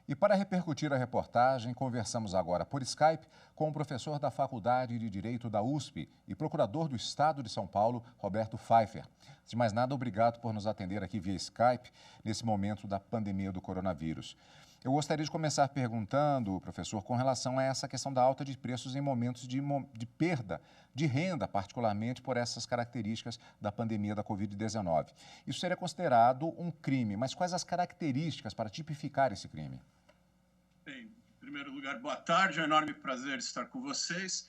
E para repercutir a reportagem, conversamos agora por Skype com o professor da Faculdade de Direito da USP e procurador do Estado de São Paulo, Roberto Pfeiffer. Antes de mais nada, obrigado por nos atender aqui via Skype nesse momento da pandemia do coronavírus. Eu gostaria de começar perguntando, professor, com relação a essa questão da alta de preços em momentos de perda de renda, particularmente por essas características da pandemia da Covid-19. Isso seria considerado um crime, mas quais as características para tipificar esse crime? Bem, em primeiro lugar, boa tarde, é um enorme prazer estar com vocês.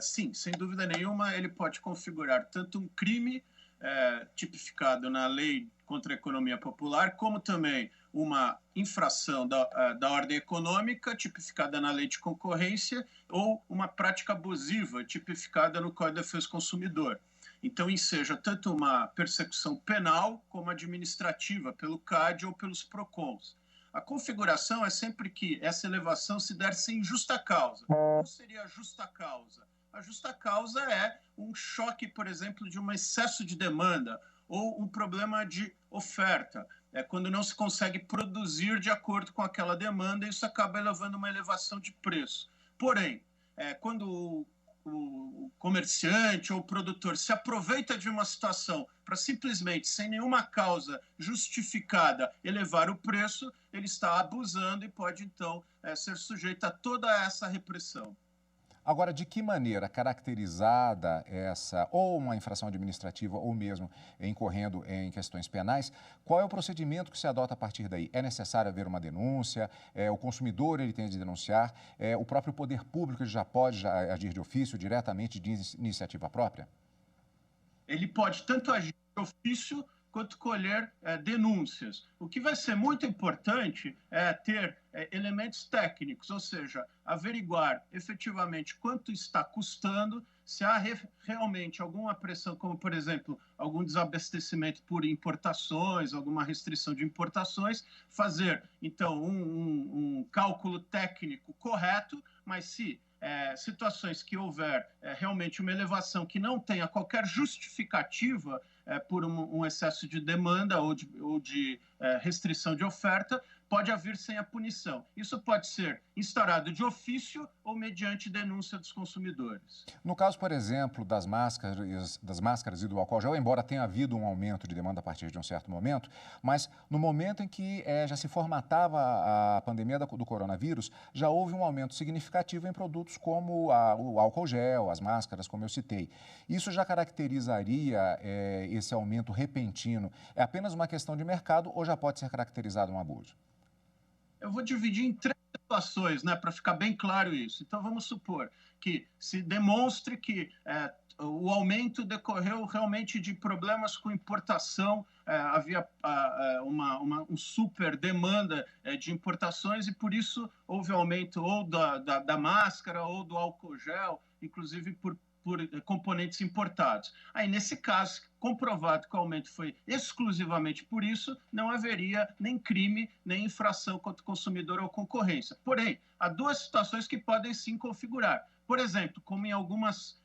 Sim, sem dúvida nenhuma, ele pode configurar tanto um crime tipificado na Lei contra a Economia Popular, como também uma infração da ordem econômica, tipificada na Lei de Concorrência, ou uma prática abusiva, tipificada no Código de Defesa do Consumidor. Então, enseja tanto uma persecução penal como administrativa, pelo CAD ou pelos PROCONs. A configuração é sempre que essa elevação se der sem justa causa. Qual seria a justa causa? A justa causa é um choque, por exemplo, de um excesso de demanda ou um problema de oferta. É quando não se consegue produzir de acordo com aquela demanda, e isso acaba elevando uma elevação de preço. Porém, quando o comerciante ou o produtor se aproveita de uma situação para simplesmente, sem nenhuma causa justificada, elevar o preço, ele está abusando e pode, então, ser sujeito a toda essa repressão. Agora, de que maneira caracterizada essa, ou uma infração administrativa, ou mesmo incorrendo em questões penais, qual é o procedimento que se adota a partir daí? É necessário haver uma denúncia? O consumidor ele tem de denunciar? O próprio poder público já pode agir de ofício, diretamente, de iniciativa própria? Ele pode tanto agir de ofício quanto colher denúncias. O que vai ser muito importante é ter elementos técnicos, ou seja, averiguar efetivamente quanto está custando, se há realmente alguma pressão, como, por exemplo, algum desabastecimento por importações, alguma restrição de importações, fazer, então, um cálculo técnico correto, mas se situações que houver realmente uma elevação que não tenha qualquer justificativa por um excesso de demanda ou de restrição de oferta, pode haver sem a punição. Isso pode ser instaurado de ofício ou mediante denúncia dos consumidores. No caso, por exemplo, das máscaras e do álcool gel, embora tenha havido um aumento de demanda a partir de um certo momento, mas no momento em que já se formatava a pandemia do coronavírus, já houve um aumento significativo em produtos como o álcool gel, as máscaras, como eu citei. Isso já caracterizaria esse aumento repentino? É apenas uma questão de mercado ou já pode ser caracterizado um abuso? Eu vou dividir em três situações, para ficar bem claro isso. Então, vamos supor que se demonstre que o aumento decorreu realmente de problemas com importação, havia uma super demanda de importações e, por isso, houve aumento ou da máscara ou do álcool gel, inclusive por componentes importados. Aí, nesse caso, comprovado que o aumento foi exclusivamente por isso, não haveria nem crime, nem infração contra o consumidor ou concorrência. Porém, há duas situações que podem sim configurar. Por exemplo, como em algumas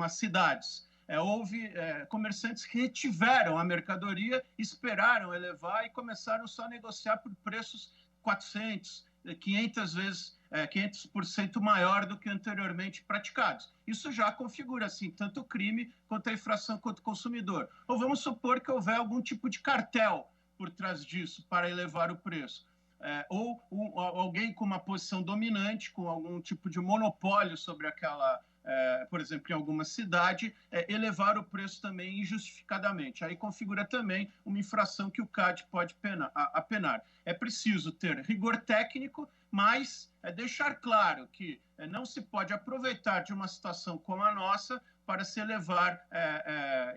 cidades, houve comerciantes que retiveram a mercadoria, esperaram elevar e começaram só a negociar por preços 400, 500 vezes 500% maior do que anteriormente praticados. Isso já configura, assim, tanto o crime quanto a infração contra o consumidor. Ou vamos supor que houver algum tipo de cartel por trás disso para elevar o preço. Ou alguém com uma posição dominante, com algum tipo de monopólio sobre aquela, por exemplo, em alguma cidade, elevar o preço também injustificadamente. Aí configura também uma infração que o CAD pode apenar. É preciso ter rigor técnico, mas deixar claro que não se pode aproveitar de uma situação como a nossa para se elevar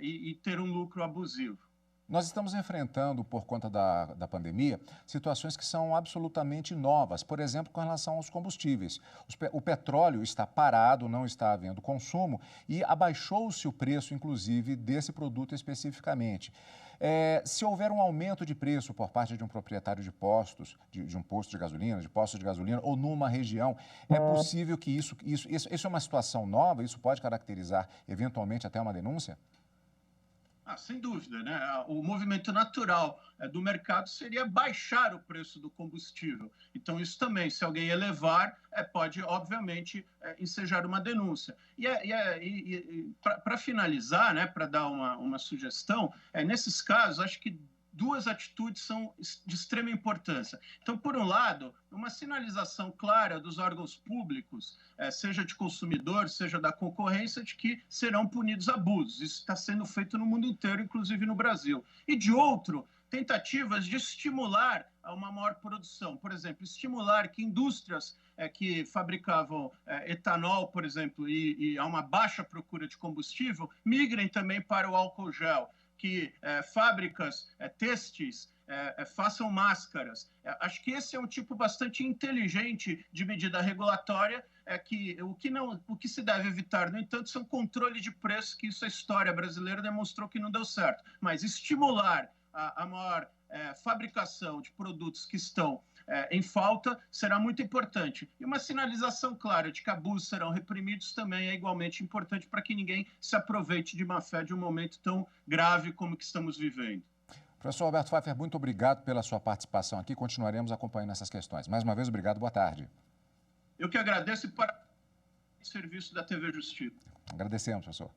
e ter um lucro abusivo. Nós estamos enfrentando, por conta da pandemia, situações que são absolutamente novas. Por exemplo, com relação aos combustíveis. O petróleo está parado, não está havendo consumo e abaixou-se o preço, inclusive, desse produto especificamente. Se houver um aumento de preço por parte de um proprietário de postos, de um posto de gasolina, de postos de gasolina, ou numa região, é possível que isso é uma situação nova? Isso pode caracterizar, eventualmente, até uma denúncia? Sem dúvida, né? O movimento natural do mercado seria baixar o preço do combustível. Então, isso também, se alguém elevar, pode, obviamente, ensejar uma denúncia. Para finalizar, né, para dar uma sugestão, nesses casos, acho que duas atitudes são de extrema importância. Então, por um lado, uma sinalização clara dos órgãos públicos, seja de consumidor, seja da concorrência, de que serão punidos abusos. Isso está sendo feito no mundo inteiro, inclusive no Brasil. E de outro, tentativas de estimular a uma maior produção. Por exemplo, estimular que indústrias que fabricavam etanol, por exemplo, e há uma baixa procura de combustível, migrem também para o álcool gel, que fábricas têxteis façam máscaras. Acho que esse é um tipo bastante inteligente de medida regulatória, que o que se deve evitar, no entanto, são controle de preço, que isso a história brasileira demonstrou que não deu certo. Mas estimular a maior fabricação de produtos que estão em falta será muito importante. E uma sinalização clara de que abusos serão reprimidos também é igualmente importante para que ninguém se aproveite de má fé de um momento tão grave como que estamos vivendo. Professor Roberto Pfaffer, muito obrigado pela sua participação aqui. Continuaremos acompanhando essas questões. Mais uma vez, obrigado. Boa tarde. Eu que agradeço e para o serviço da TV Justiça. Agradecemos, professor.